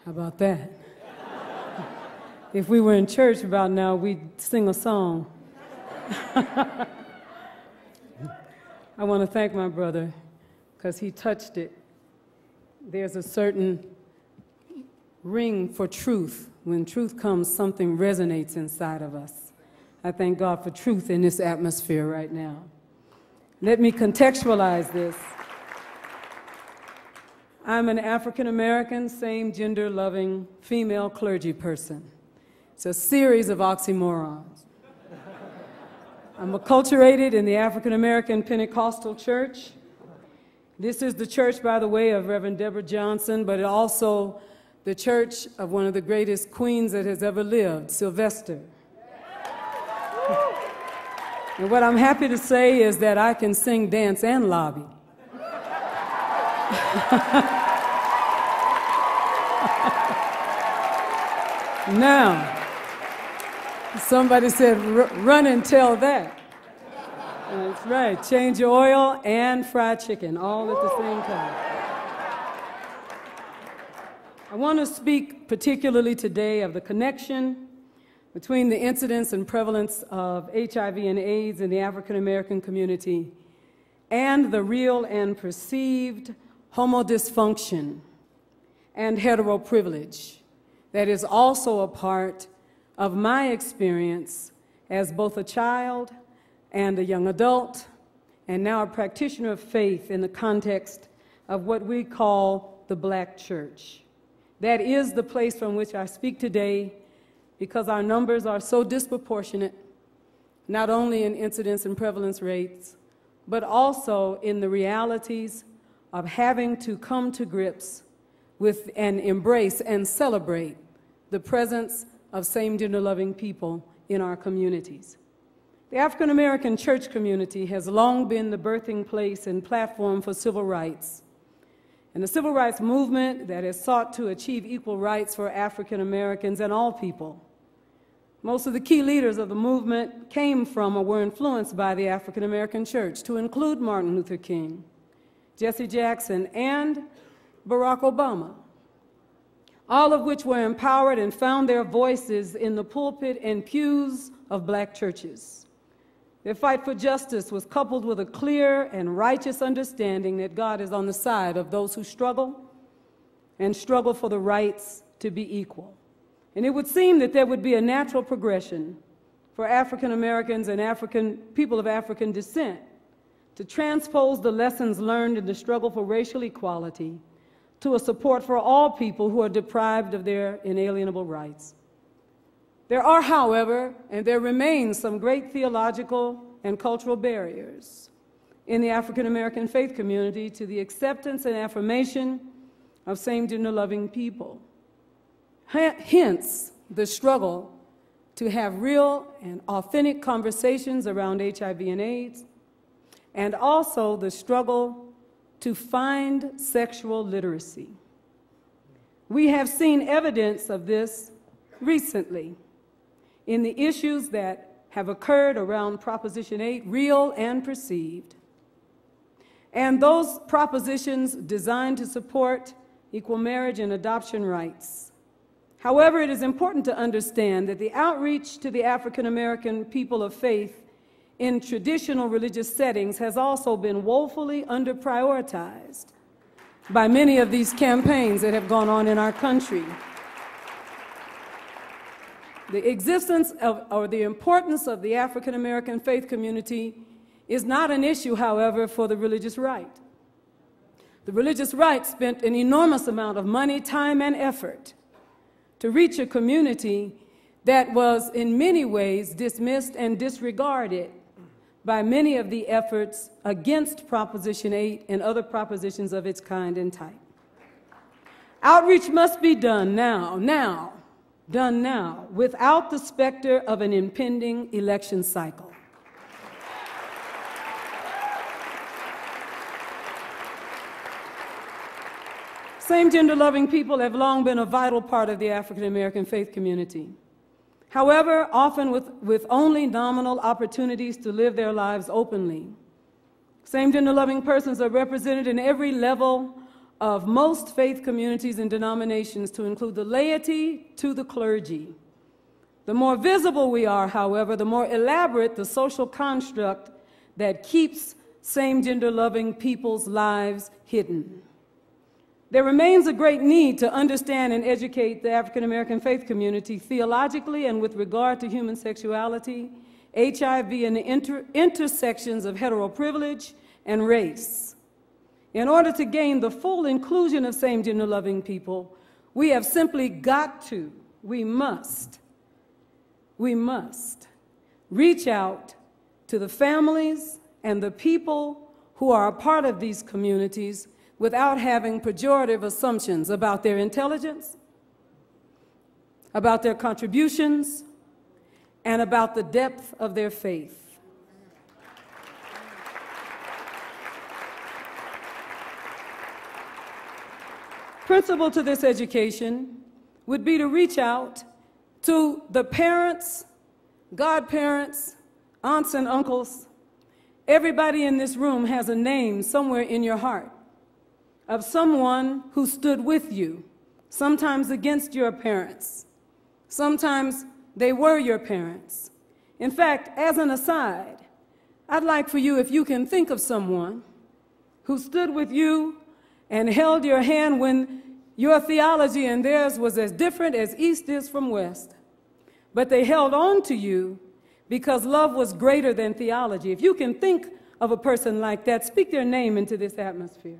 How about that? If we were in church about now, we'd sing a song. I want to thank my brother because he touched it. There's a certain ring for truth. When truth comes, something resonates inside of us. I thank God for truth in this atmosphere right now. Let me contextualize this. I'm an African-American, same-gender loving female clergy person. It's a series of oxymorons. I'm acculturated in the African-American Pentecostal Church. This is the church, by the way, of Reverend Deborah Johnson, but also the church of one of the greatest queens that has ever lived, Sylvester. And what I'm happy to say is that I can sing, dance, and lobby. Now, somebody said, run and tell that. That's right, change your oil and fried chicken, all at the same time. I want to speak particularly today of the connection between the incidence and prevalence of HIV and AIDS in the African American community and the real and perceived homodysfunction and hetero-privilege that is also a part of my experience as both a child and a young adult, and now a practitioner of faith in the context of what we call the Black church. That is the place from which I speak today because our numbers are so disproportionate, not only in incidence and prevalence rates, but also in the realities of having to come to grips with and embrace and celebrate the presence of same-gender loving people in our communities. The African American church community has long been the birthing place and platform for civil rights. And the civil rights movement that has sought to achieve equal rights for African Americans and all people. Most of the key leaders of the movement came from or were influenced by the African American church, to include Martin Luther King, Jesse Jackson, and Barack Obama, all of which were empowered and found their voices in the pulpit and pews of Black churches. Their fight for justice was coupled with a clear and righteous understanding that God is on the side of those who struggle and struggle for the rights to be equal. And it would seem that there would be a natural progression for African Americans and people of African descent to transpose the lessons learned in the struggle for racial equality to a support for all people who are deprived of their inalienable rights. There are, however, and there remain some great theological and cultural barriers in the African American faith community to the acceptance and affirmation of same-gender loving people. Hence, the struggle to have real and authentic conversations around HIV and AIDS, and also the struggle to find sexual literacy. We have seen evidence of this recently in the issues that have occurred around Proposition 8, real and perceived, and those propositions designed to support equal marriage and adoption rights. However, it is important to understand that the outreach to the African American people of faith in traditional religious settings has also been woefully under-prioritized by many of these campaigns that have gone on in our country. The existence of, or the importance of the African American faith community is not an issue, however, for the religious right. The religious right spent an enormous amount of money, time, and effort to reach a community that was in many ways dismissed and disregarded by many of the efforts against Proposition 8 and other propositions of its kind and type. Outreach must be done now, without the specter of an impending election cycle. Same-gender loving people have long been a vital part of the African American faith community. However, often with only nominal opportunities to live their lives openly. Same-gender loving persons are represented in every level of most faith communities and denominations to include the laity to the clergy. The more visible we are, however, the more elaborate the social construct that keeps same-gender loving people's lives hidden. There remains a great need to understand and educate the African American faith community theologically and with regard to human sexuality, HIV, and the intersections of heteroprivilege and race. In order to gain the full inclusion of same-gender loving people, we have simply got to, we must reach out to the families and the people who are a part of these communities without having pejorative assumptions about their intelligence, about their contributions, and about the depth of their faith. Principal to this education would be to reach out to the parents, godparents, aunts and uncles. Everybody in this room has a name somewhere in your heart of someone who stood with you, sometimes against your parents. Sometimes they were your parents. In fact, as an aside, I'd like for you, if you can think of someone who stood with you and held your hand when your theology and theirs was as different as East is from West, but they held on to you because love was greater than theology. If you can think of a person like that, speak their name into this atmosphere.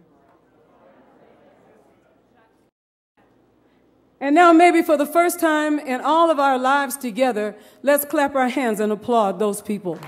And now, maybe for the first time in all of our lives together, let's clap our hands and applaud those people.